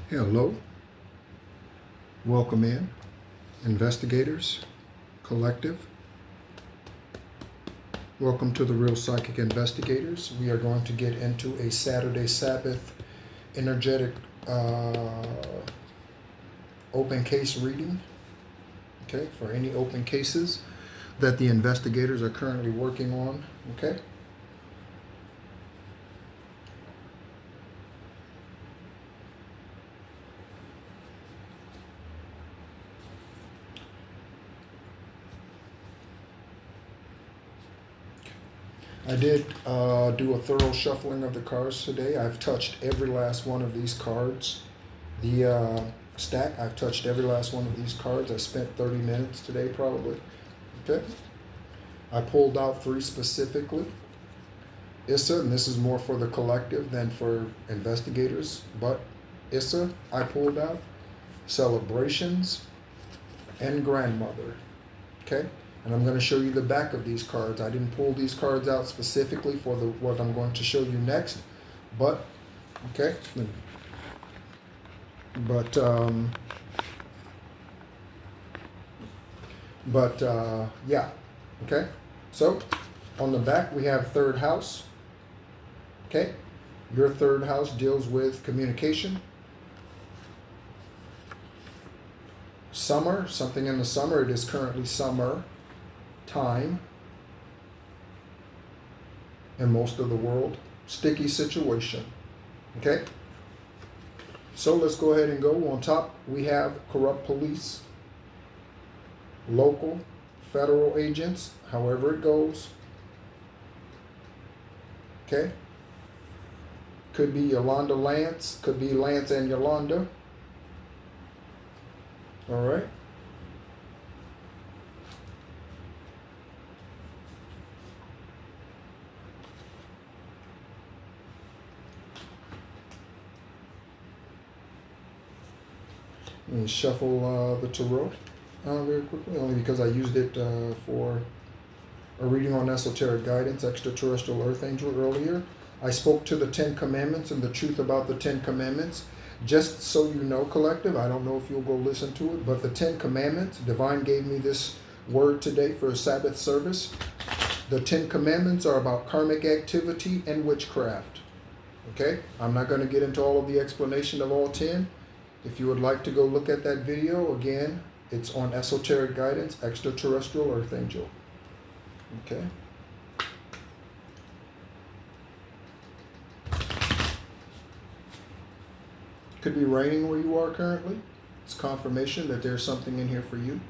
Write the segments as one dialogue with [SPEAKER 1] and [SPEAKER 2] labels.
[SPEAKER 1] Hello, welcome in, investigators, collective. Welcome to the Real Psychic Investigators. We are going to get into a Saturday Sabbath energetic open case reading, okay, for any open cases that the investigators are currently working on, okay? I did do a thorough shuffling of the cards today. I've touched every last one of these cards. The stack, I've touched every last one of these cards. I spent 30 minutes today probably. Okay. I pulled out 3 specifically. Issa, and this is more for the collective than for investigators, but Issa, I pulled out celebrations and grandmother. Okay. And I'm going to show you the back of these cards. I didn't pull these cards out specifically for what I'm going to show you next, but okay. Yeah, okay. So on the back we have third house. Okay, your third house deals with communication. Summer, something in the summer. It is currently summer time in most of the world. Sticky situation. Okay, so let's go ahead and go. On top we have corrupt police, local, federal agents, however it goes. Okay, could be Yolanda Lance, could be Lance and Yolanda. All right. Let me shuffle the tarot very quickly, only because I used it for a reading on esoteric guidance, extraterrestrial earth angel earlier. I spoke to the 10 commandments and the truth about the 10 commandments. Just so you know, collective, I don't know if you'll go listen to it, but the 10 commandments, Divine gave me this word today for a Sabbath service. The 10 commandments are about karmic activity and witchcraft. Okay, I'm not going to get into all of the explanation of all 10. If you would like to go look at that video, again, it's on esoteric guidance, extraterrestrial earth angel. Okay. Could be raining where you are currently. It's confirmation that there's something in here for you.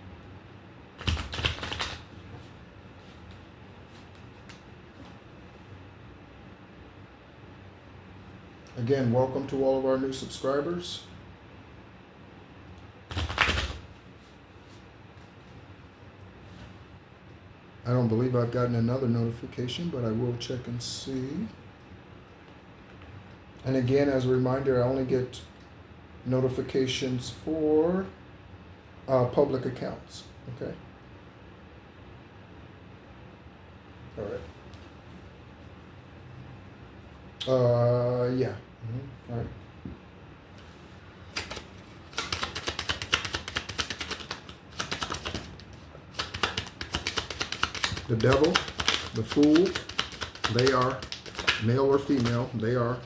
[SPEAKER 1] Again, welcome to all of our new subscribers. I don't believe I've gotten another notification, but I will check and see. And again, as a reminder, I only get notifications for public accounts. Okay. All right. Yeah. All right. The devil, the fool, they are male or female, they are.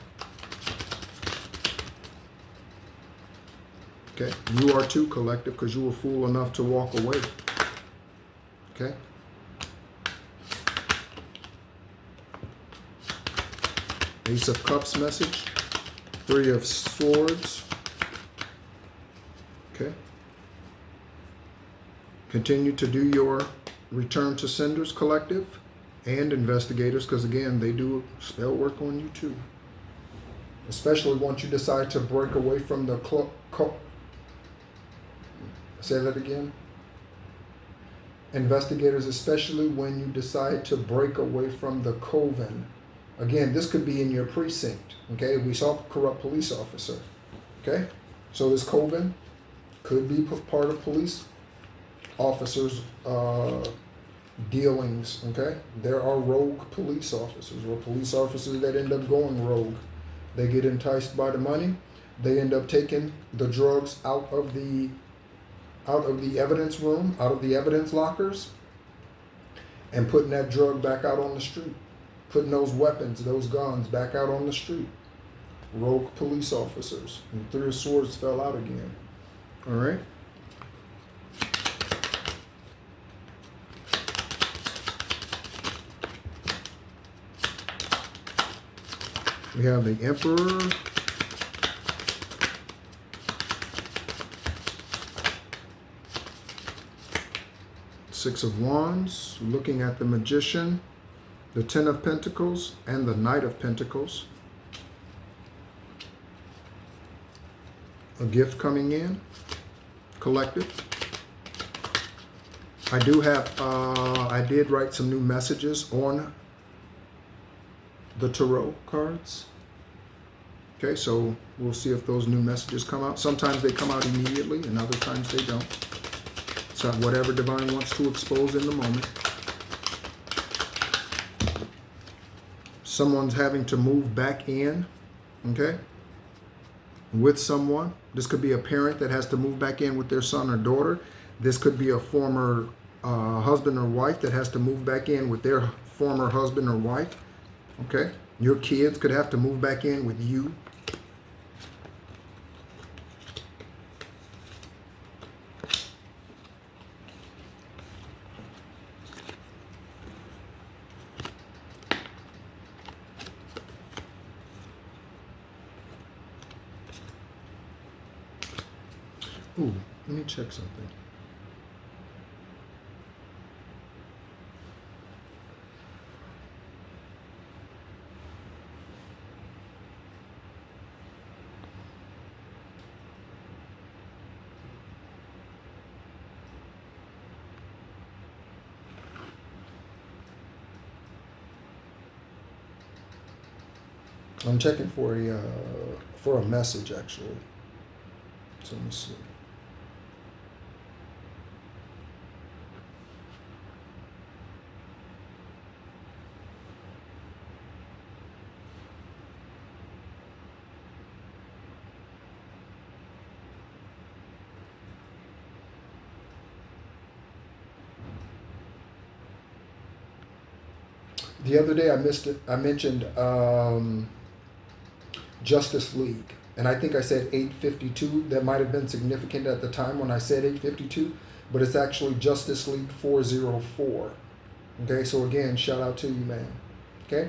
[SPEAKER 1] Okay, you are too, collective, because you were fool enough to walk away. Okay. Ace of Cups message, 3 of Swords. Okay. Continue to do your return to senders, collective, and investigators, because again, they do spell work on you too. Especially once you decide to break away from the say that again. Investigators, especially when you decide to break away from the coven. Again, this could be in your precinct. Okay, we saw corrupt police officer. Okay, so this coven could be part of police officers' dealings. Okay, there are rogue police officers or police officers that end up going rogue. They get enticed by the money. They end up taking the drugs out of the evidence room, out of the evidence lockers, and putting that drug back out on the street, putting those weapons, those guns back out on the street. Rogue police officers, and 3 of Swords fell out again. All right. We have the Emperor. Six of Wands, looking at the Magician, the Ten of Pentacles, and the Knight of Pentacles. A gift coming in, collective. I do have, I did write some new messages on the tarot cards. Okay, so we'll see if those new messages come out. Sometimes they come out immediately and other times they don't. So whatever Divine wants to expose in the moment. Someone's having to move back in, okay, with someone. This could be a parent that has to move back in with their son or daughter. This could be a former husband or wife that has to move back in with their former husband or wife. Okay, your kids could have to move back in with you. Ooh, let me check something. I'm checking for a message actually. So let me see. The other day I mentioned Justice League, and I think I said 852. That might have been significant at the time when I said 852, but it's actually Justice League 404. Okay, so again, shout out to you, man. Okay,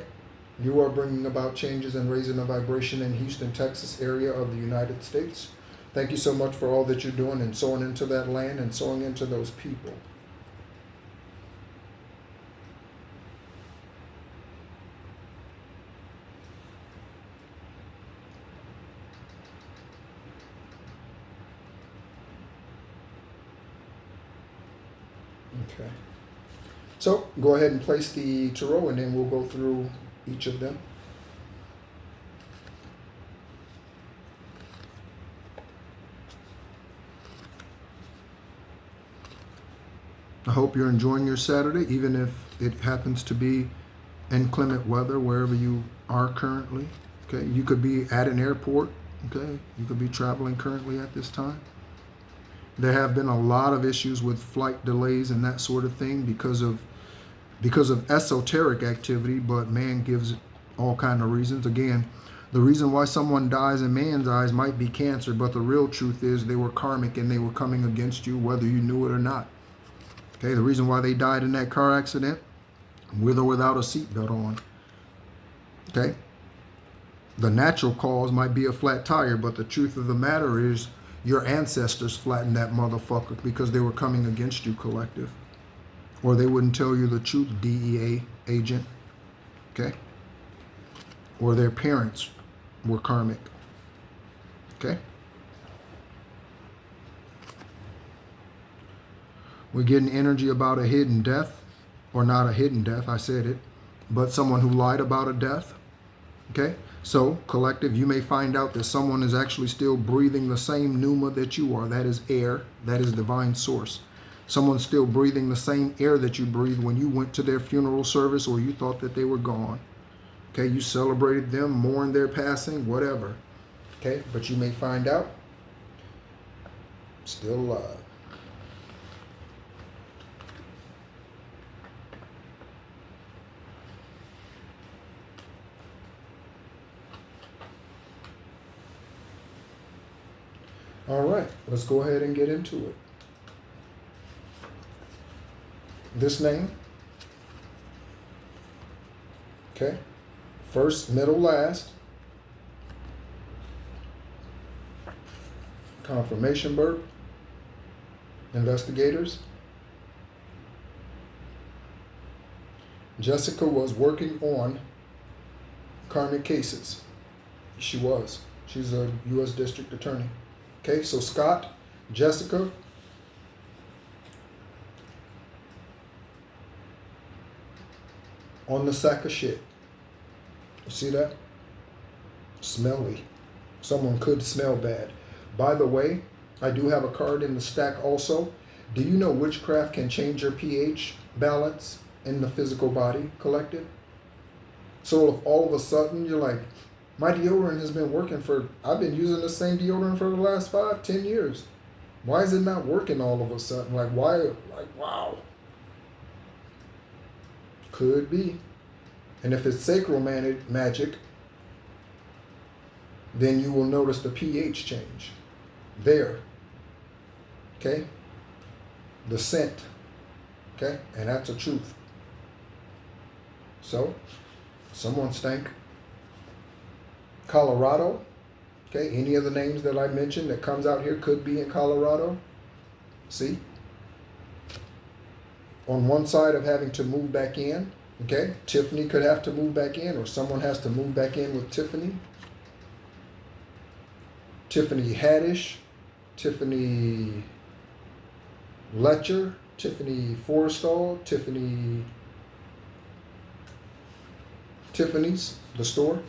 [SPEAKER 1] you are bringing about changes and raising the vibration in Houston, Texas area of the United States. Thank you so much for all that you're doing and sowing into that land and sowing into those people. Okay, so go ahead and place the tarot and then we'll go through each of them. I hope you're enjoying your Saturday, even if it happens to be inclement weather wherever you are currently. Okay, you could be at an airport. Okay, you could be traveling currently at this time. There have been a lot of issues with flight delays and that sort of thing because of esoteric activity, but man gives all kind of reasons. Again, the reason why someone dies in man's eyes might be cancer, but the real truth is they were karmic and they were coming against you whether you knew it or not. Okay, the reason why they died in that car accident, with or without a seatbelt on. Okay, the natural cause might be a flat tire, but the truth of the matter is your ancestors flattened that motherfucker because they were coming against you, collective. Or they wouldn't tell you the truth, DEA agent. Okay? Or their parents were karmic. Okay? We're getting energy about a hidden death. Or not a hidden death, I said it. But someone who lied about a death. Okay? So, collective, you may find out that someone is actually still breathing the same pneuma that you are. That is air. That is divine source. Someone's still breathing the same air that you breathed when you went to their funeral service or you thought that they were gone. Okay, you celebrated them, mourned their passing, whatever. Okay, but you may find out still alive. All right, let's go ahead and get into it. This name, okay, first, middle, last, confirmation birth, investigators. Jessica was working on karmic cases. She was. She's a U.S. District Attorney. Okay, so Scott, Jessica, on the sack of shit. You see that? Smelly. Someone could smell bad. By the way, I do have a card in the stack also. Do you know witchcraft can change your pH balance in the physical body, collective? So if all of a sudden you're like, my deodorant has been working I've been using the same deodorant for the last 5-10 years. Why is it not working all of a sudden? Like, why? Like, wow. Could be. And if it's sacral magic, then you will notice the pH change there. Okay? The scent. Okay? And that's a truth. So, someone stank. Colorado. Okay? Any of the names that I mentioned that comes out here could be in Colorado. See? On one side of having to move back in. Okay? Tiffany could have to move back in, or someone has to move back in with Tiffany. Tiffany Haddish, Tiffany Letcher, Tiffany Forrestal, Tiffany's, the store.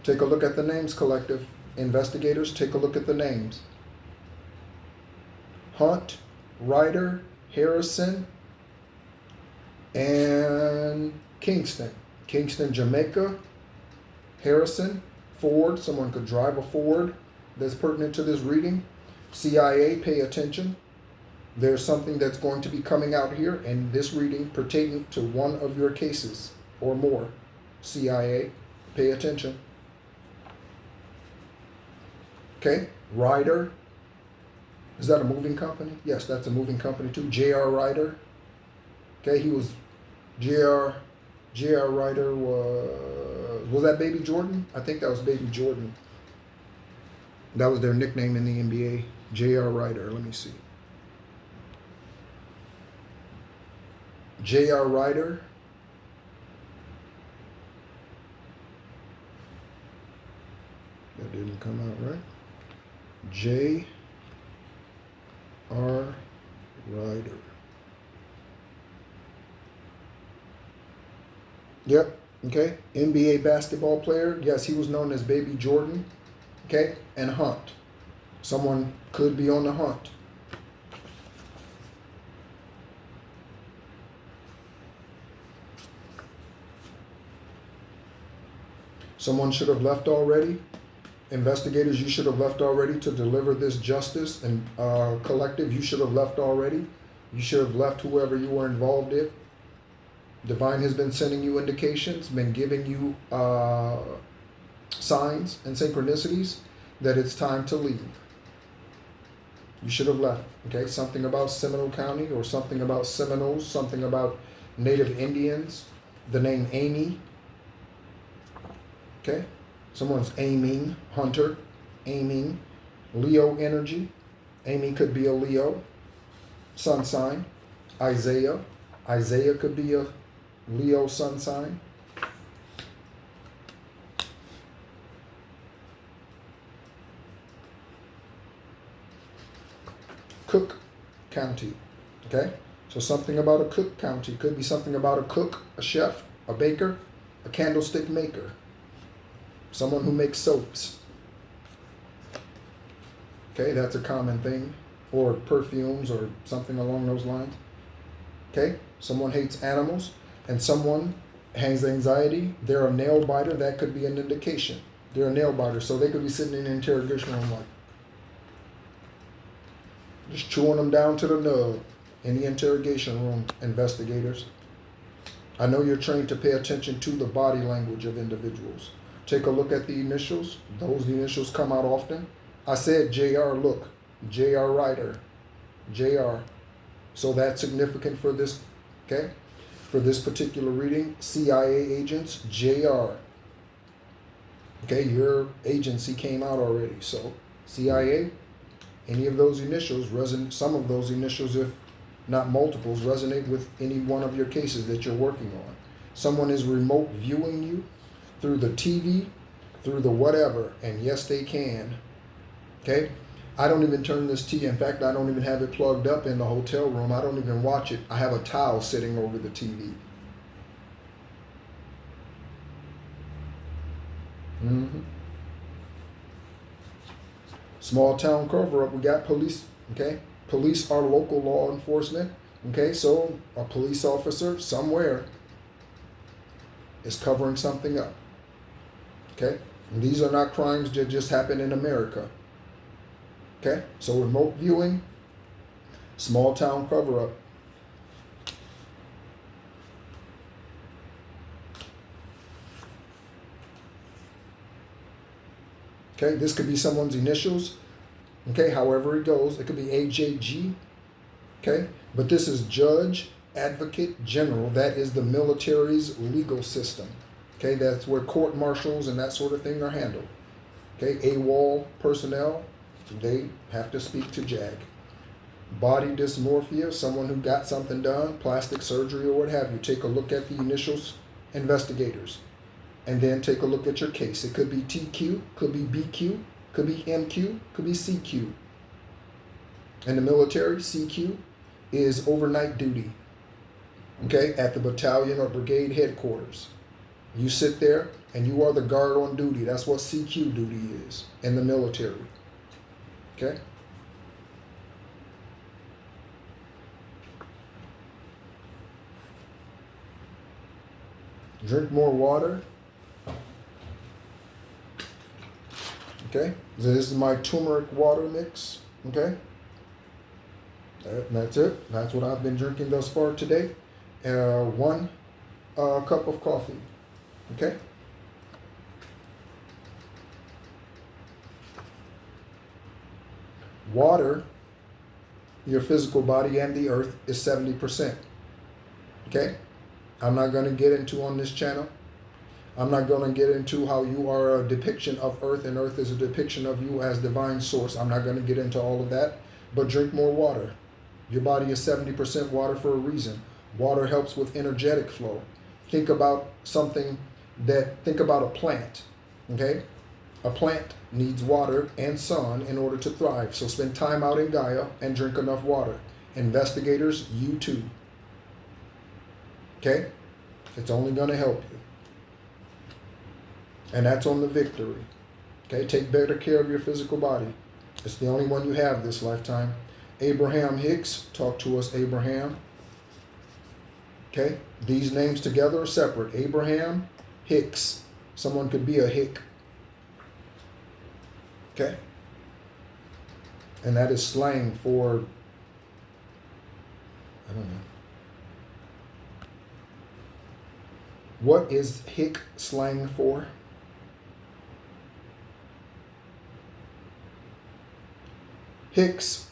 [SPEAKER 1] Take a look at the names, collective. Investigators, take a look at the names. Hunt, Ryder, Harrison, and Kingston. Kingston, Jamaica. Harrison, Ford, someone could drive a Ford that's pertinent to this reading. CIA, pay attention. There's something that's going to be coming out here in this reading pertaining to one of your cases or more. CIA, pay attention. Okay, Ryder. Is that a moving company? Yes, that's a moving company too. J.R. Ryder. Okay, he was J.R. Ryder was that Baby Jordan? I think that was Baby Jordan. That was their nickname in the NBA. J.R. Ryder. Let me see. J.R. Ryder. That didn't come out right. J.R. Ryder. Yep. Okay. NBA basketball player. Yes, he was known as Baby Jordan. Okay. And Hunt. Someone could be on the hunt. Someone should have left already. Investigators, you should have left already to deliver this justice. And collective, you should have left already. You should have left whoever you were involved in. Divine has been sending you indications, been giving you signs and synchronicities that it's time to leave. You should have left, okay? Something about Seminole County or something about Seminoles, something about Native Indians, the name Amy, okay? Someone's aiming, hunter, aiming, Leo energy. Amy could be a Leo, sun sign. Isaiah could be a Leo sun sign. Cook County, okay? So something about a Cook County. Could be something about a cook, a chef, a baker, a candlestick maker, someone who makes soaps. Okay, that's a common thing. Or perfumes or something along those lines. Okay, someone hates animals. And someone Has anxiety, they're a nail biter, that could be an indication. They're a nail biter, so they could be sitting in the interrogation room like, just chewing them down to the nub in the interrogation room, investigators. I know you're trained to pay attention to the body language of individuals. Take a look at the initials. Those initials come out often. I said J.R. Look, J.R. Ryder, J.R. So that's significant for this, okay? For this particular reading, CIA agents, J.R. Okay, your agency came out already. So CIA, any of those initials, some of those initials, if not multiples, resonate with any one of your cases that you're working on. Someone is remote viewing you through the TV, through the whatever, and yes, they can. Okay? I don't even turn this TV. In fact, I don't even have it plugged up in the hotel room. I don't even watch it. I have a towel sitting over the TV. Small town cover up. We got police. Okay? Police are local law enforcement. Okay? So a police officer somewhere is covering something up. Okay? And these are not crimes that just happen in America. Okay? So remote viewing, small town cover up. Okay? This could be someone's initials. Okay? However it goes. It could be J.A.G. Okay? But this is Judge Advocate General. That is the military's legal system. Okay? That's where court martials and that sort of thing are handled. Okay? AWOL personnel, they have to speak to J.A.G. Body dysmorphia, someone who got something done, plastic surgery or what have you. Take a look at the initials, investigators. And then take a look at your case. It could be TQ, could be BQ, could be MQ, could be CQ. In the military, CQ is overnight duty. Okay, at the battalion or brigade headquarters. You sit there and you are the guard on duty. That's what CQ duty is in the military. Okay? Drink more water. Okay? So this is my turmeric water mix. Okay? That's it. That's what I've been drinking thus far today. 1 cup of coffee. Okay? Water, your physical body and the earth, is 70%. Okay? I'm not going to get into on this channel. I'm not going to get into how you are a depiction of earth and earth is a depiction of you as divine source. I'm not going to get into all of that. But drink more water. Your body is 70% water for a reason. Water helps with energetic flow. Think about think about a plant. Okay? A plant needs water and sun in order to thrive. So spend time out in Gaia and drink enough water. Investigators, you too. Okay? It's only going to help you. And that's on the victory. Okay? Take better care of your physical body. It's the only one you have this lifetime. Abraham Hicks, talk to us, Abraham. Okay? These names together are separate. Abraham Hicks. Someone could be a Hick. Okay? And that is slang for, I don't know. What is Hick slang for? Hicks.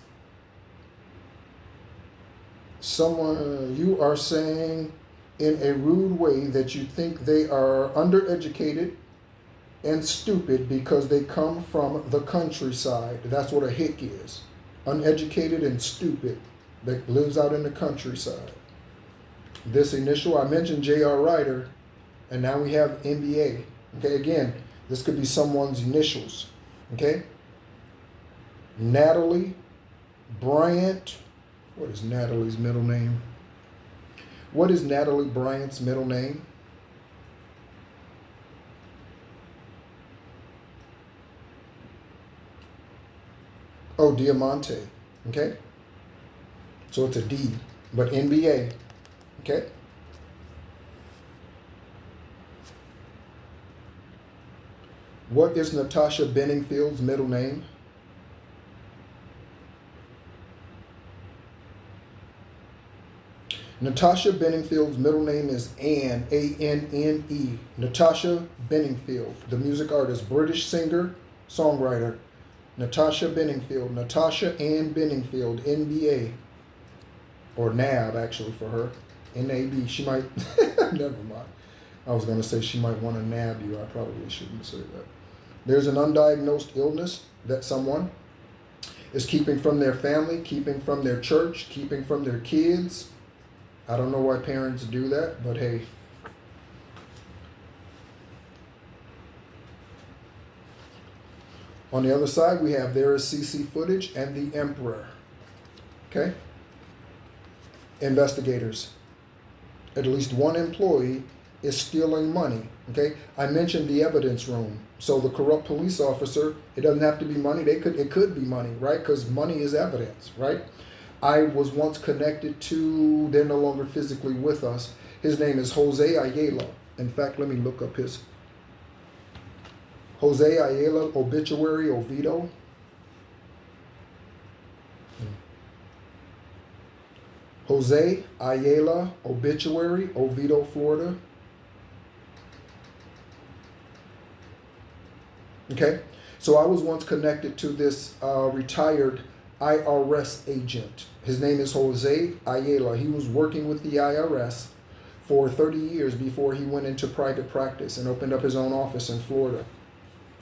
[SPEAKER 1] Someone, you are saying in a rude way that you think they are undereducated and stupid because they come from the countryside. That's what a hick is. Uneducated and stupid that lives out in the countryside. This initial, I mentioned J.R. Ryder, and now we have NBA. Okay, again, this could be someone's initials. Okay? Natalie Bryant. What is Natalie's middle name? What is Natalie Bryant's middle name? Oh, Diamante. Okay? So it's a D, but NBA. Okay? What is Natasha Benningfield's middle name? Natasha Benningfield's middle name is Anne, A-N-N-E. Natasha Benningfield, the music artist, British singer, songwriter. Natasha Benningfield, Natasha Ann Benningfield, N-B-A, or NAB actually for her, N-A-B. She might, never mind. I was going to say she might want to nab you. I probably shouldn't say that. There's an undiagnosed illness that someone is keeping from their family, keeping from their church, keeping from their kids. I don't know why parents do that, but hey. On the other side, we have there is CC footage and the Emperor. Okay? Investigators. At least one employee is stealing money. Okay? I mentioned the evidence room. So the corrupt police officer, it doesn't have to be money. It could be money, right? Because money is evidence, right? I was once connected to, they're no longer physically with us. His name is Jose Ayala. In fact, let me look up his Jose Ayala obituary, Oviedo. Jose Ayala obituary, Oviedo, Florida. Okay, so I was once connected to this retired IRS agent. His name is Jose Ayala. He was working with the IRS for 30 years before he went into private practice and opened up his own office in Florida.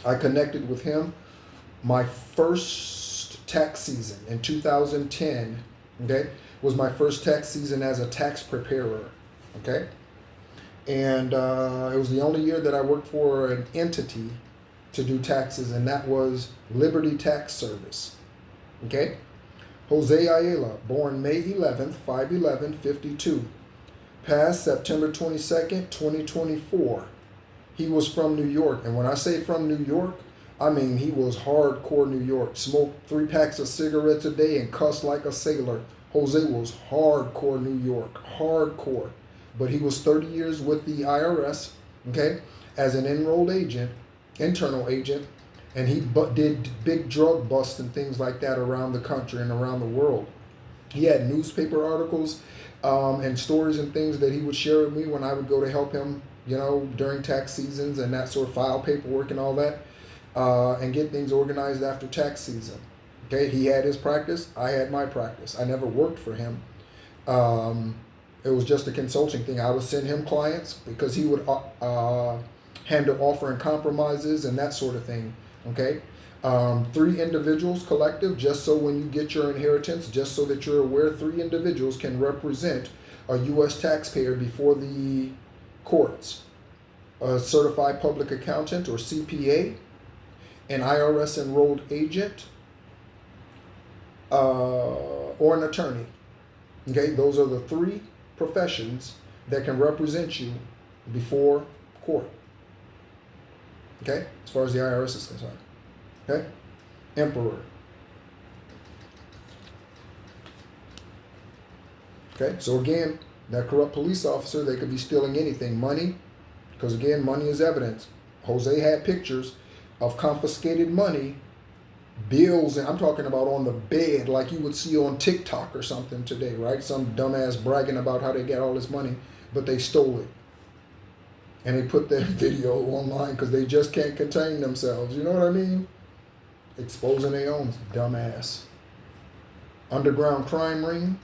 [SPEAKER 1] I connected with him my first tax season in 2010, okay, was my first tax season as a tax preparer, okay? And it was the only year that I worked for an entity to do taxes, and that was Liberty Tax Service, okay? Jose Ayala, born May 11th, 5/11/52, passed September 22nd, 2024. He was from New York, and when I say from New York, I mean he was hardcore New York. Smoked 3 packs of cigarettes a day and cussed like a sailor. Jose was hardcore New York, hardcore. But he was 30 years with the IRS, okay, as an enrolled agent, internal agent, and he did big drug busts and things like that around the country and around the world. He had newspaper articles and stories and things that he would share with me when I would go to help him, you know, during tax seasons and that sort of file paperwork and all that, and get things organized after tax season. Okay, he had his practice, I had my practice. I never worked for him. It was just a consulting thing. I would send him clients because he would handle offer and compromises and that sort of thing. Okay, 3 individuals collective, just so when you get your inheritance, just so that you're aware, 3 individuals can represent a U.S. taxpayer before the courts. A certified public accountant or CPA, an IRS enrolled agent, or an attorney. Okay, those are the 3 professions that can represent you before court. Okay, as far as the IRS is concerned. Okay, Emperor. Okay, so again, that corrupt police officer, they could be stealing anything, money, because again, money is evidence. Jose had pictures of confiscated money, bills, and I'm talking about on the bed, like you would see on TikTok or something today, right? Some dumbass bragging about how they got all this money, but they stole it. And they put that video online because they just can't contain themselves. You know what I mean? Exposing their own dumbass. Underground crime ring.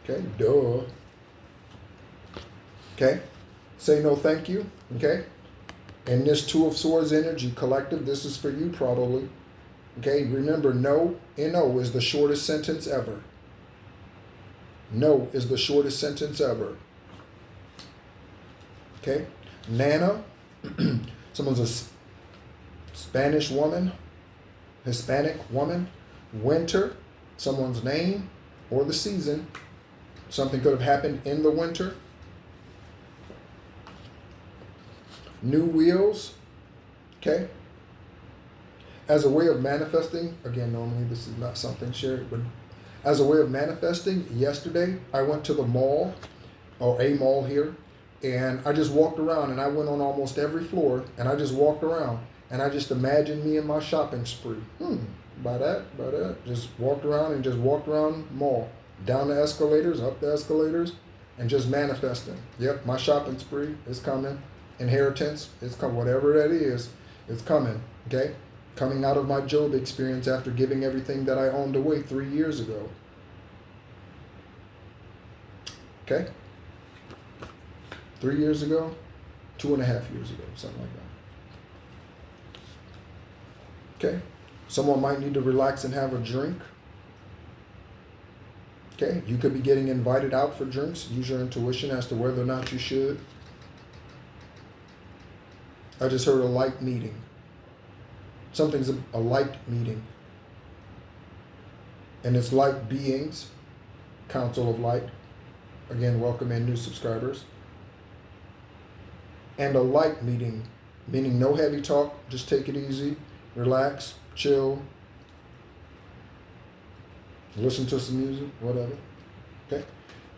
[SPEAKER 1] Okay, duh. Okay, say no thank you. Okay, and this 2 of Swords energy collective, this is for you probably. Okay, remember, no, N-O is the shortest sentence ever. No is the shortest sentence ever. Okay, Nana, someone's a Spanish woman, Hispanic woman. Winter, someone's name or the season. Something could have happened in the winter. New wheels, okay. As a way of manifesting, again, normally this is not something shared, but as a way of manifesting, yesterday I went to the mall, or a mall here, and I just walked around, and I went on almost every floor, and I just walked around, And I just imagine me in my shopping spree. By that. Just walked around mall, down the escalators, up the escalators, and just manifesting. Yep, my shopping spree is coming. Inheritance is coming. Whatever that is, it's coming. Okay? Coming out of my Job experience after giving everything that I owned away 3 years ago. Okay? 3 years ago, 2.5 years ago, something like that. Okay? Someone might need to relax and have a drink. Okay? You could be getting invited out for drinks. Use your intuition as to whether or not you should. I just heard a light meeting. Something's a light meeting. And it's light beings, Council of Light. Again, welcome in new subscribers. And a light meeting, meaning no heavy talk, just take it easy, relax, chill, listen to some music, whatever. Okay?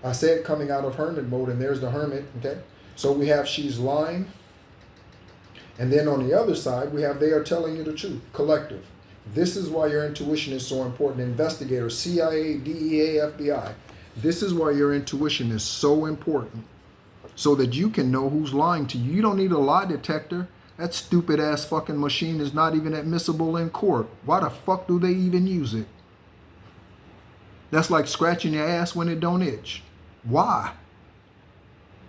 [SPEAKER 1] I said coming out of hermit mode, and there's the hermit, okay? So we have she's lying. And then on the other side, we have they are telling you the truth, collective. This is why your intuition is so important. Investigators, CIA, DEA, FBI. This is why your intuition is so important. So that you can know who's lying to you. You don't need a lie detector. That stupid ass fucking machine is not even admissible in court. Why the fuck do they even use it? That's like scratching your ass when it don't itch. Why?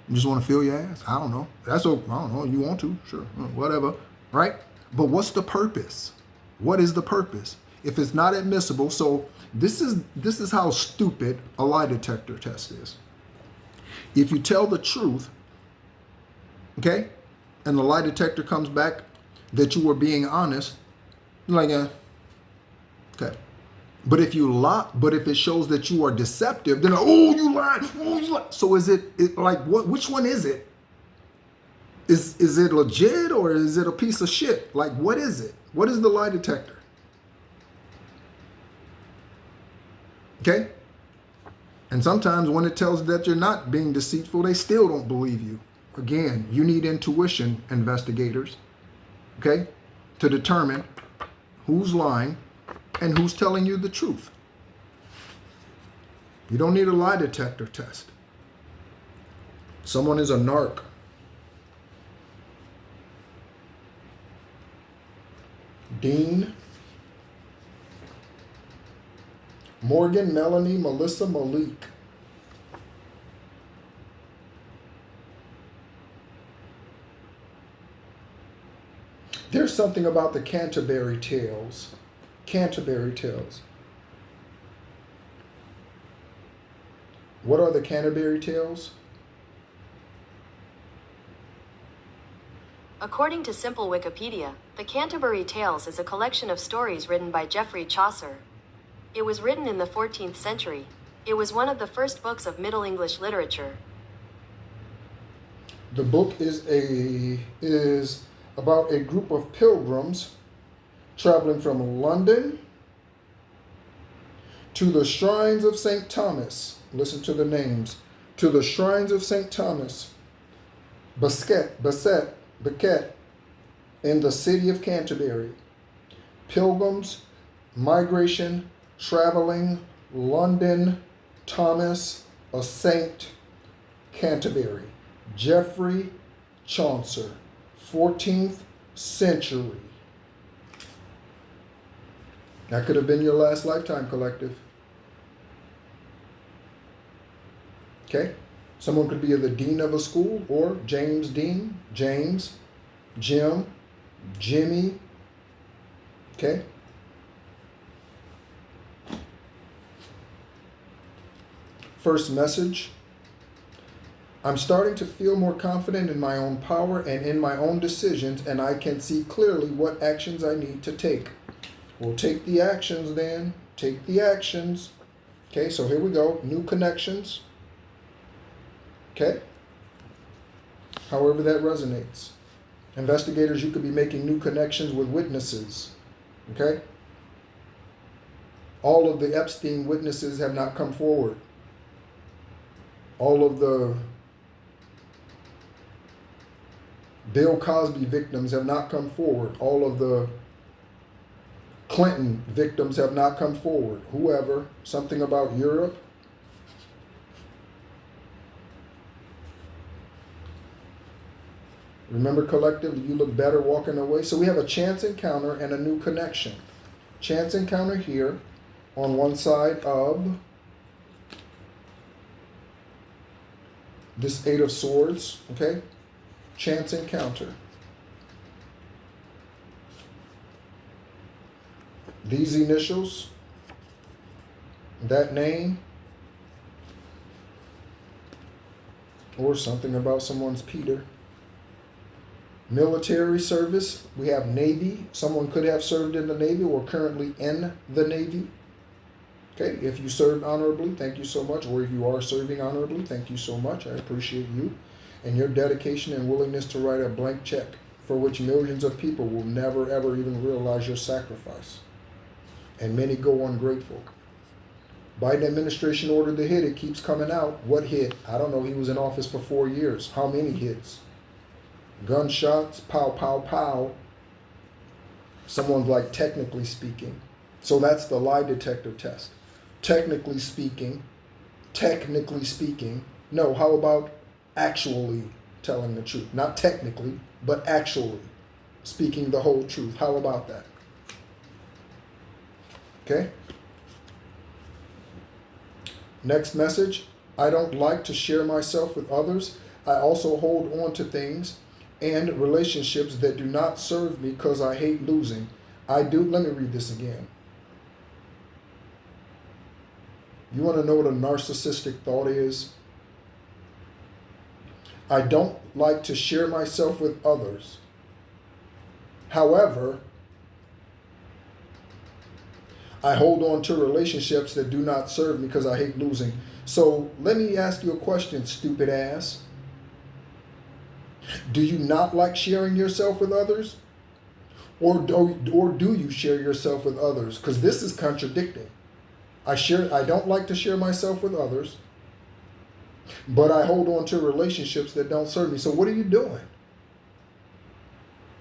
[SPEAKER 1] You just want to feel your ass? I don't know. That's what, I don't know. You want to? Sure. Whatever. Right? But what's the purpose? What is the purpose? If it's not admissible, so this is how stupid a lie detector test is. If you tell the truth, okay, and the lie detector comes back that you were being honest, like, okay. But if you lie, but if it shows that you are deceptive, then oh, you lied. Oh, you lied. So is it like what? Which one is it? Is it legit or is it a piece of shit? Like, what is it? What is the lie detector? Okay. And sometimes when it tells that you're not being deceitful, they still don't believe you. Again, you need intuition, investigators, okay, to determine who's lying and who's telling you the truth. You don't need a lie detector test. Someone is a narc. Dean, Morgan, Melanie, Melissa, Malik. There's something about the Canterbury Tales. Canterbury Tales. What are the Canterbury Tales?
[SPEAKER 2] According to Simple Wikipedia, the Canterbury Tales is a collection of stories written by Geoffrey Chaucer. It was written in the 14th century. It was one of the first books of Middle English literature.
[SPEAKER 1] The book is about a group of pilgrims traveling from London to the shrines of St. Thomas. Listen to the names. To the shrines of St. Thomas, Becket, in the city of Canterbury. Pilgrims, migration, traveling, London, Thomas, a saint, Canterbury. Geoffrey Chaucer, 14th century. That could have been your last lifetime, collective. Okay? Someone could be the dean of a school, or James Dean, James, Jim, Jimmy. Okay? First message. I'm starting to feel more confident in my own power and in my own decisions, and I can see clearly what actions I need to take. We'll take the actions then. Take the actions. Okay, so here we go. New connections. Okay? However that resonates. Investigators, you could be making new connections with witnesses. Okay? All of the Epstein witnesses have not come forward. All of the Bill Cosby victims have not come forward. All of the Clinton victims have not come forward. Whoever, something about Europe. Remember, collective, you look better walking away. So we have a chance encounter and a new connection. Chance encounter here on one side of this Eight of Swords, okay? Chance encounter. These initials, that name, or something about someone's Peter. Military service, we have Navy. Someone could have served in the Navy or currently in the Navy. Okay, if you served honorably, thank you so much. Or if you are serving honorably, thank you so much. I appreciate you and your dedication and willingness to write a blank check for which millions of people will never ever even realize your sacrifice. And many go ungrateful. Biden administration ordered the hit. It keeps coming out. What hit? I don't know. He was in office for 4 years. How many hits? Gunshots, pow, pow, pow. Someone's like, technically speaking. So that's the lie detector test. Technically speaking. No, how about actually telling the truth? Not technically, but actually speaking the whole truth. How about that? Okay? Next message. I don't like to share myself with others. I also hold on to things and relationships that do not serve me because I hate losing. Let me read this again. You want to know what a narcissistic thought is? I don't like to share myself with others. However, I hold on to relationships that do not serve me because I hate losing. So let me ask you a question, stupid ass. Do you not like sharing yourself with others? Or do you share yourself with others? Because this is contradicting. I don't like to share myself with others, but I hold on to relationships that don't serve me. So what are you doing?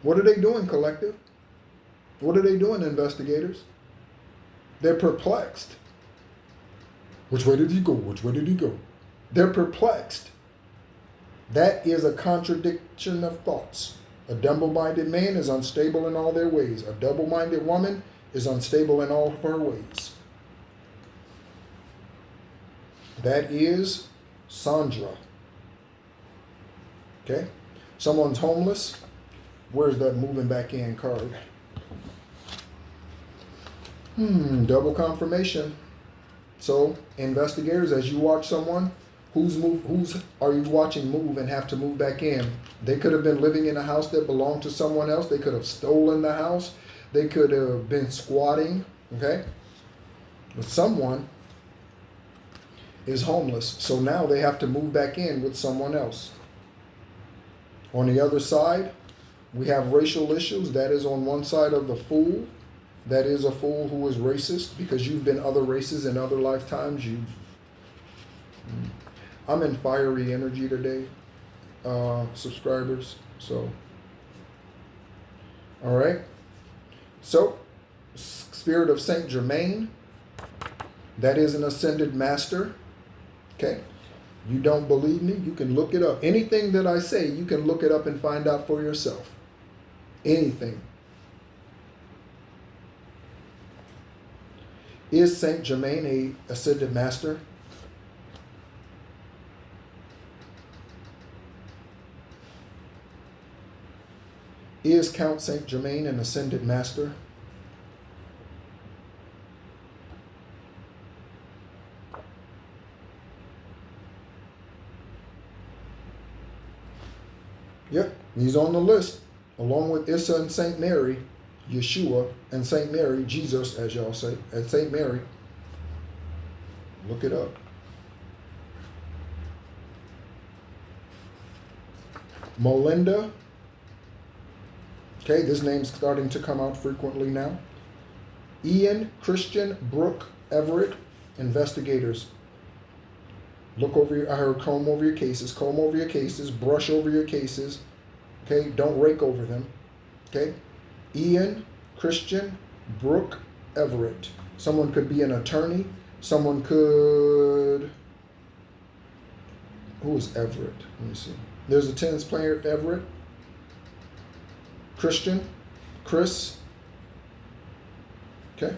[SPEAKER 1] What are they doing, collective? What are they doing, investigators? They're perplexed. Which way did he go? Which way did he go? They're perplexed. That is a contradiction of thoughts. A double-minded man is unstable in all their ways. A double-minded woman is unstable in all of her ways. That is Sandra. Okay? Someone's homeless. Where's that moving back in card? Double confirmation. So, investigators, as you watch someone, who's are you watching move and have to move back in? They could have been living in a house that belonged to someone else. They could have stolen the house. They could have been squatting, okay? But someone is homeless. So now they have to move back in with someone else. On the other side, we have racial issues. That is on one side of the fool. That is a fool who is racist because you've been other races in other lifetimes. I'm in fiery energy today, subscribers. So, all right. So, Spirit of Saint Germain, that is an ascended master. Okay. You don't believe me? You can look it up. Anything that I say, you can look it up and find out for yourself. Anything. Is Saint Germain a ascended master? Is Count Saint Germain an ascended master? Yep, he's on the list, along with Issa and Saint Mary, Yeshua and Saint Mary, Jesus, as y'all say, and Saint Mary. Look it up. Melinda. Okay, this name's starting to come out frequently now. Ian, Christian, Brooke, Everett, investigators. Look over your, comb over your cases, brush over your cases. Okay, don't rake over them. Okay, Ian, Christian, Brooke, Everett. Someone could be an attorney. Someone could. Who is Everett? Let me see. There's a tennis player, Everett. Christian, Chris. Okay.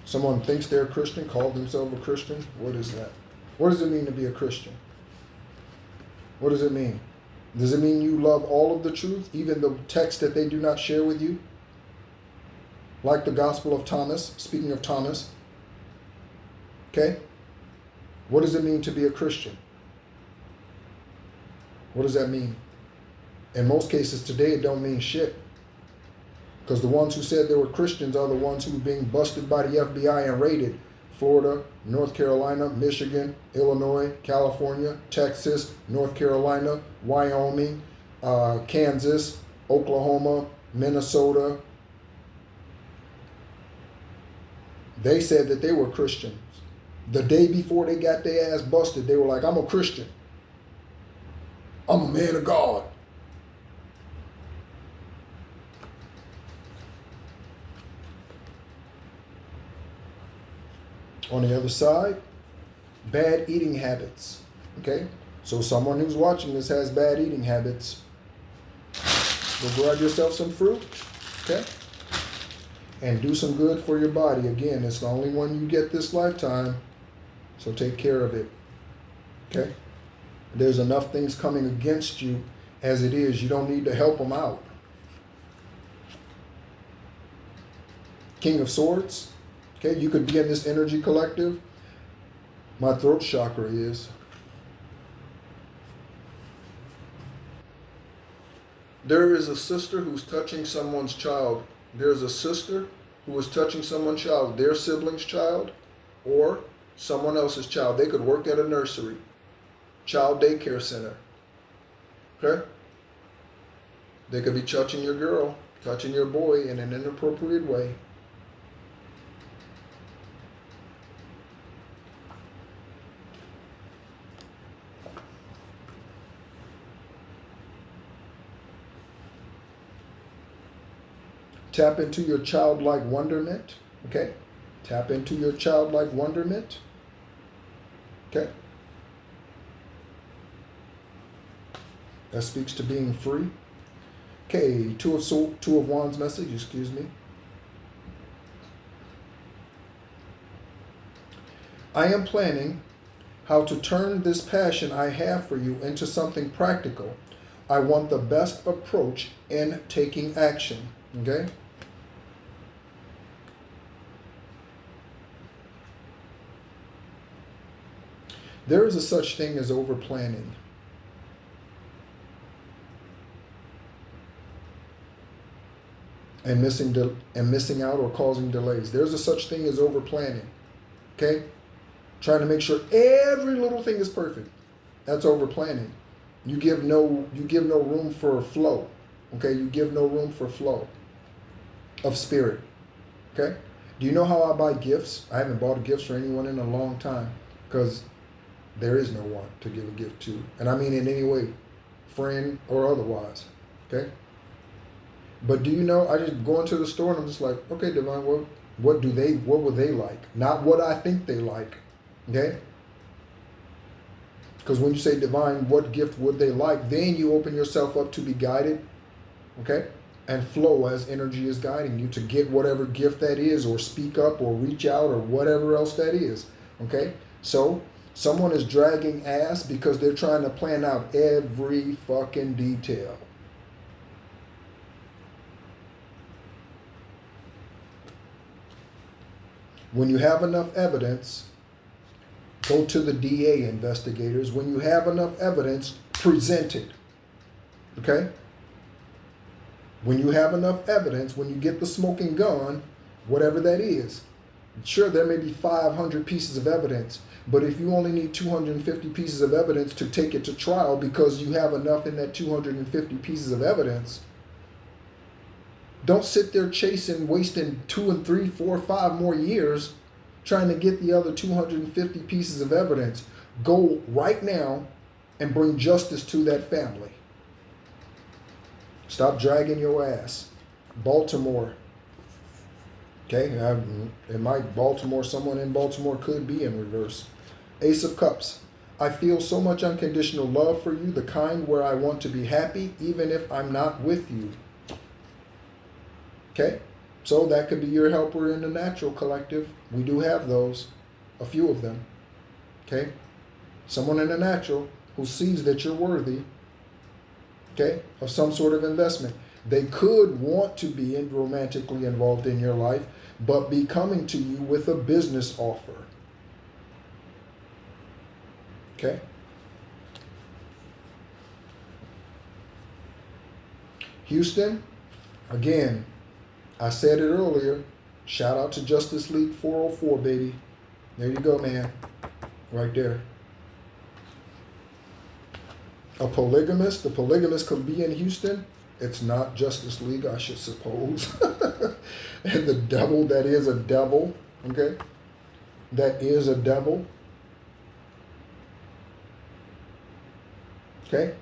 [SPEAKER 1] Someone thinks they're a Christian, called themselves a Christian. What is that? What does it mean to be a Christian? What does it mean? Does it mean you love all of the truth, even the text that they do not share with you? Like the Gospel of Thomas, speaking of Thomas. Okay? What does it mean to be a Christian? What does that mean? In most cases today, it don't mean shit. Because the ones who said they were Christians are the ones who were being busted by the FBI and raided. Florida, North Carolina, Michigan, Illinois, California, Texas, North Carolina, Wyoming, Kansas, Oklahoma, Minnesota. They said that they were Christians. The day before they got their ass busted, they were like, I'm a Christian. I'm a man of God. On the other side, bad eating habits. Okay? So someone who's watching this has bad eating habits. Go grab yourself some fruit. Okay? And do some good for your body. Again, it's the only one you get this lifetime. So take care of it. Okay? There's enough things coming against you as it is. You don't need to help them out. King of Swords. Okay, you could be in this energy collective. My throat chakra is. There is a sister who's touching someone's child. There's a sister who is touching someone's child, their sibling's child, or someone else's child. They could work at a nursery, child daycare center. Okay? They could be touching your girl, touching your boy in an inappropriate way. Tap into your childlike wonderment. Okay? Tap into your childlike wonderment. Okay? That speaks to being free. Okay, Two of Wands message, excuse me. I am planning how to turn this passion I have for you into something practical. I want the best approach in taking action. Okay? There is a such thing as over planning. And missing out or causing delays. There's a such thing as over planning. Okay? Trying to make sure every little thing is perfect. That's over planning. You give no room for flow. Okay? You give no room for flow of spirit. Okay? Do you know how I buy gifts? I haven't bought gifts for anyone in a long time because there is no one to give a gift to. And I mean in any way, friend or otherwise. Okay? But do you know, I just go into the store and I'm just like, okay, Divine, what would they like? Not what I think they like. Okay? Because when you say Divine, what gift would they like? Then you open yourself up to be guided. Okay? And flow as energy is guiding you to get whatever gift that is, or speak up, or reach out, or whatever else that is. Okay? So, someone is dragging ass because they're trying to plan out every fucking detail. When you have enough evidence, go to the DA investigators. When you have enough evidence, present it. Okay? When you have enough evidence, when you get the smoking gun, whatever that is, sure, there may be 500 pieces of evidence, but if you only need 250 pieces of evidence to take it to trial because you have enough in that 250 pieces of evidence, don't sit there chasing, wasting 2 and 3, 4, 5 more years trying to get the other 250 pieces of evidence. Go right now and bring justice to that family. Stop dragging your ass. Baltimore. Okay, Baltimore, someone in Baltimore could be in reverse. Ace of Cups. I feel so much unconditional love for you, the kind where I want to be happy even if I'm not with you. Okay, so that could be your helper in the natural collective. We do have those, a few of them. Okay, someone in the natural who sees that you're worthy, okay, of some sort of investment. They could want to be romantically involved in your life, but be coming to you with a business offer. Okay? Houston, again, I said it earlier. Shout out to Justice League 404, baby. There you go, man. Right there. A polygamist. The polygamist could be in Houston. It's not Justice League, I should suppose. And the devil, that is a devil. Okay? That is a devil. Okay?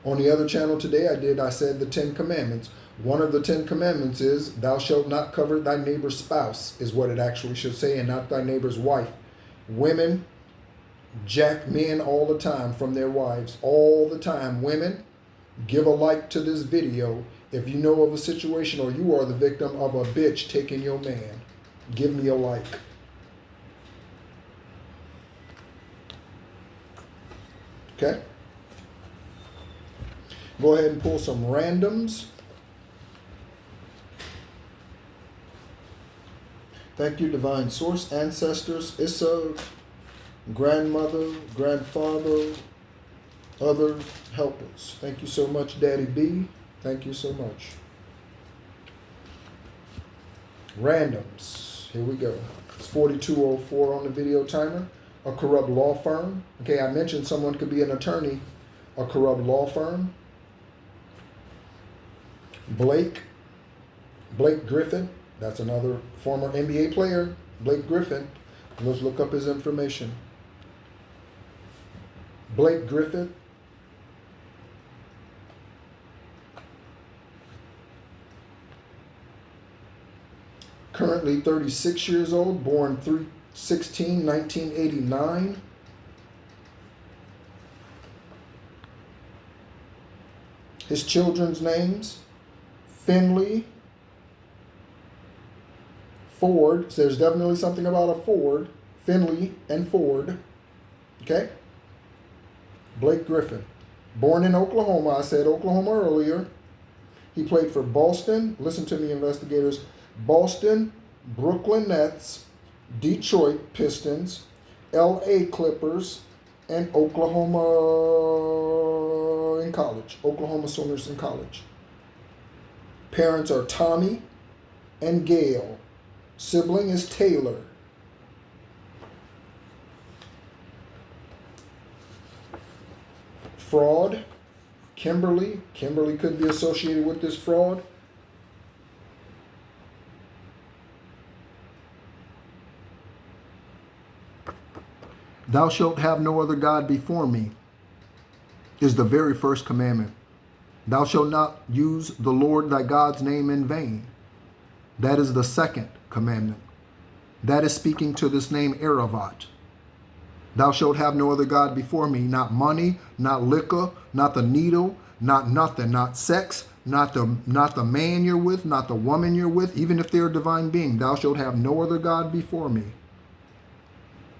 [SPEAKER 1] On the other channel today, I said the 10 Commandments. One of the 10 Commandments is, thou shalt not covet thy neighbor's spouse, is what it actually should say, and not thy neighbor's wife. Women jack men all the time from their wives. All the time. Women, give a like to this video if you know of a situation or you are the victim of a bitch taking your man. Give me a like. Okay? Go ahead and pull some randoms. Thank you, Divine Source, Ancestors, Issa, Grandmother, Grandfather, other helpers. Thank you so much, Daddy B. Thank you so much. Randoms. Here we go. It's 4204 on the video timer. A corrupt law firm. Okay, I mentioned someone could be an attorney. A corrupt law firm. Blake Griffin. That's another former NBA player. Blake Griffin. Let's look up his information. Blake Griffin. Currently 36 years old, born 3/16/1989. His children's names, Finley, Ford. So there's definitely something about a Ford. Finley and Ford. Okay? Blake Griffin. Born in Oklahoma. I said Oklahoma earlier. He played for Boston. Listen to me, investigators. Boston, Brooklyn Nets, Detroit Pistons, LA Clippers, and Oklahoma in college. Oklahoma Sooners in college. Parents are Tommy and Gail. Sibling is Taylor. Fraud, Kimberly. Kimberly could be associated with this fraud. Thou shalt have no other God before me is the very first commandment. Thou shalt not use the Lord thy God's name in vain. That is the second commandment. That is speaking to this name Aravat. Thou shalt have no other God before me, not money, not liquor, not the needle, not nothing, not sex, not the man you're with, not the woman you're with, even if they're a divine being. Thou shalt have no other God before me.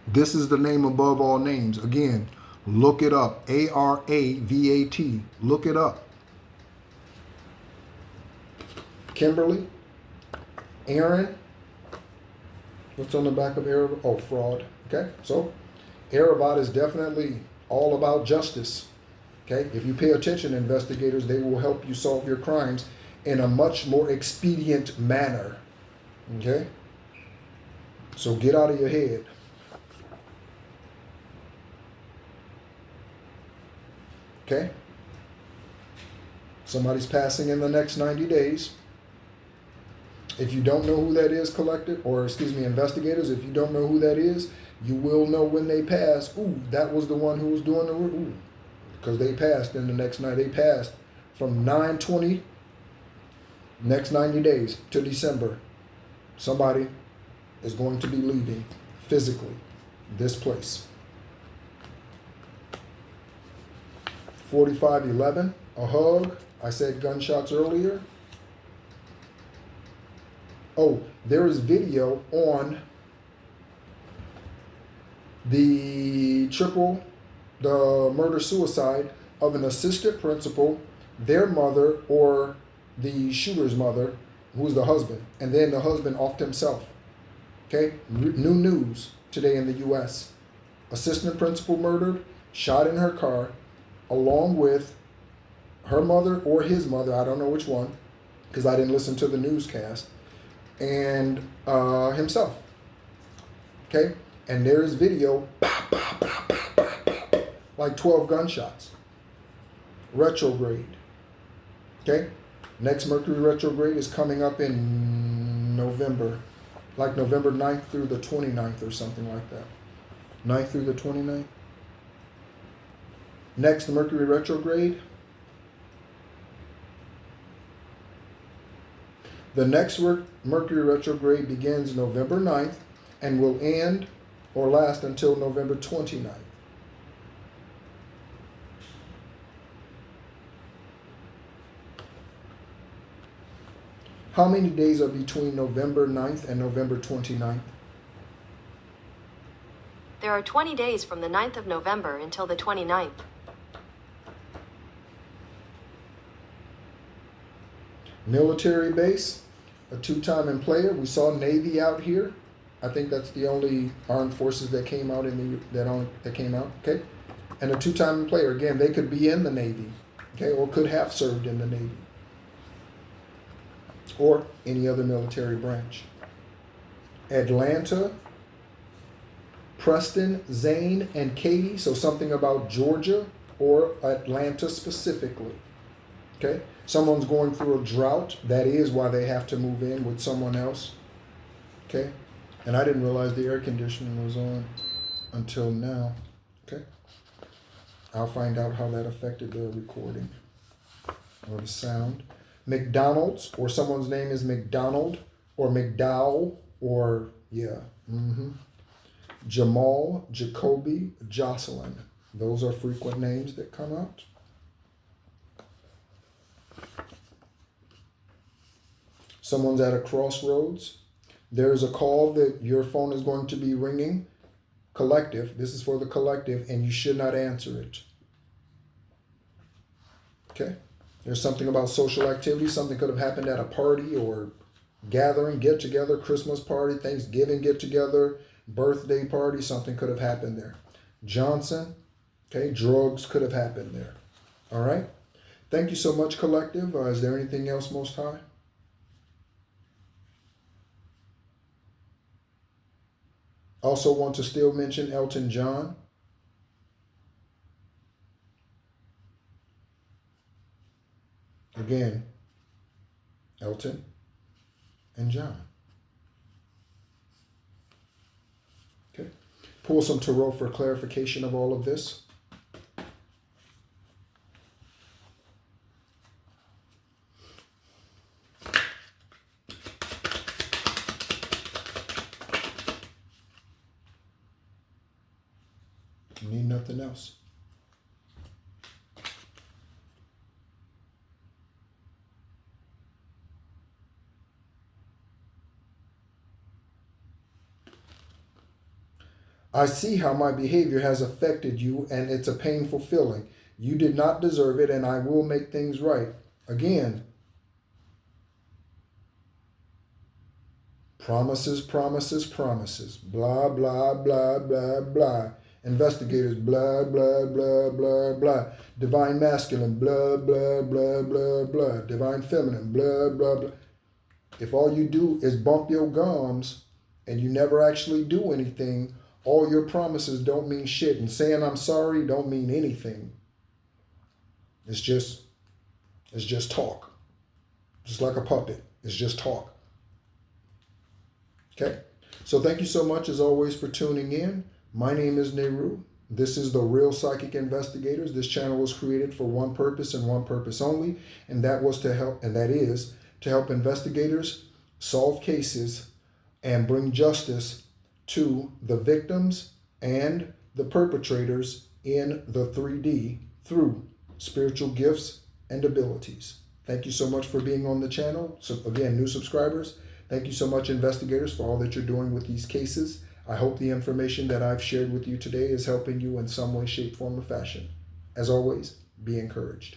[SPEAKER 1] This is the name above all names. Again, look it up. Aravat. Look it up. Kimberly. Aaron. What's on the back of Aravat? Oh, fraud. Okay, so Aravat is definitely all about justice. Okay, if you pay attention, investigators, they will help you solve your crimes in a much more expedient manner. Okay, so get out of your head. Okay, somebody's passing in the next 90 days. If you don't know who that is, investigators, if you don't know who that is, you will know when they pass. Ooh, that was the one who was doing the because they passed in the next night. They passed from 9/20, next 90 days to December. Somebody is going to be leaving physically this place. 4511, a hug. I said gunshots earlier. Oh, there is video on the murder-suicide of an assistant principal, their mother, or the shooter's mother, who's the husband, and then the husband offed himself. Okay, new news today in the U.S. Assistant principal murdered, shot in her car, along with her mother or his mother, I don't know which one, because I didn't listen to the newscast, and himself. Okay, and there is video, like 12 gunshots. Retrograde. Okay, next Mercury retrograde is coming up in November, like November 9th through the 29th or something like that. 9th through the 29th. Next Mercury retrograde. The next Mercury retrograde begins November 9th and will end or last until November 29th. How many days are between November 9th and November 29th?
[SPEAKER 2] There are 20 days from the 9th of November until the 29th.
[SPEAKER 1] Military base, a two-time player. We saw Navy out here. I think that's the only armed forces that came out that came out. Okay, and a two-time player. Again, they could be in the Navy, okay, or could have served in the Navy, or any other military branch. Atlanta, Preston, Zane, and Katie. So something about Georgia or Atlanta specifically. Okay, someone's going through a drought. That is why they have to move in with someone else. Okay, and I didn't realize the air conditioning was on until now. Okay, I'll find out how that affected the recording or the sound. McDonald's, or someone's name is McDonald or McDowell, or yeah. Jamal, Jacoby, Jocelyn. Those are frequent names that come out. Someone's at a crossroads. There is a call that your phone is going to be ringing. Collective. This is for the collective, and you should not answer it. Okay? There's something about social activity. Something could have happened at a party or gathering, get together, Christmas party, Thanksgiving get together, birthday party. Something could have happened there. Johnson. Okay? Drugs could have happened there. All right? Thank you so much, collective. Is there anything else, Most High? Also want to still mention Elton John. Again, Elton and John. Okay. Pull some tarot for clarification of all of this. Need nothing else. I see how my behavior has affected you, and it's a painful feeling. You did not deserve it, and I will make things right. Again, promises, promises, promises. Blah, blah, blah, blah, blah. Investigators, blah, blah, blah, blah, blah. Divine masculine, blah, blah, blah, blah, blah. Divine feminine, blah, blah, blah. If all you do is bump your gums and you never actually do anything, all your promises don't mean shit. And saying I'm sorry don't mean anything. It's just talk. Just like a puppet. It's just talk. Okay? So thank you so much as always for tuning in. My name is Nehru. This is the Real Psychic Investigators. This channel was created for one purpose and one purpose only, and that is to help investigators solve cases and bring justice to the victims and the perpetrators in the 3D through spiritual gifts and abilities. Thank you so much for being on the channel. So again, new subscribers, thank you so much, investigators, for all that you're doing with these cases. I hope the information that I've shared with you today is helping you in some way, shape, form, or fashion. As always, be encouraged.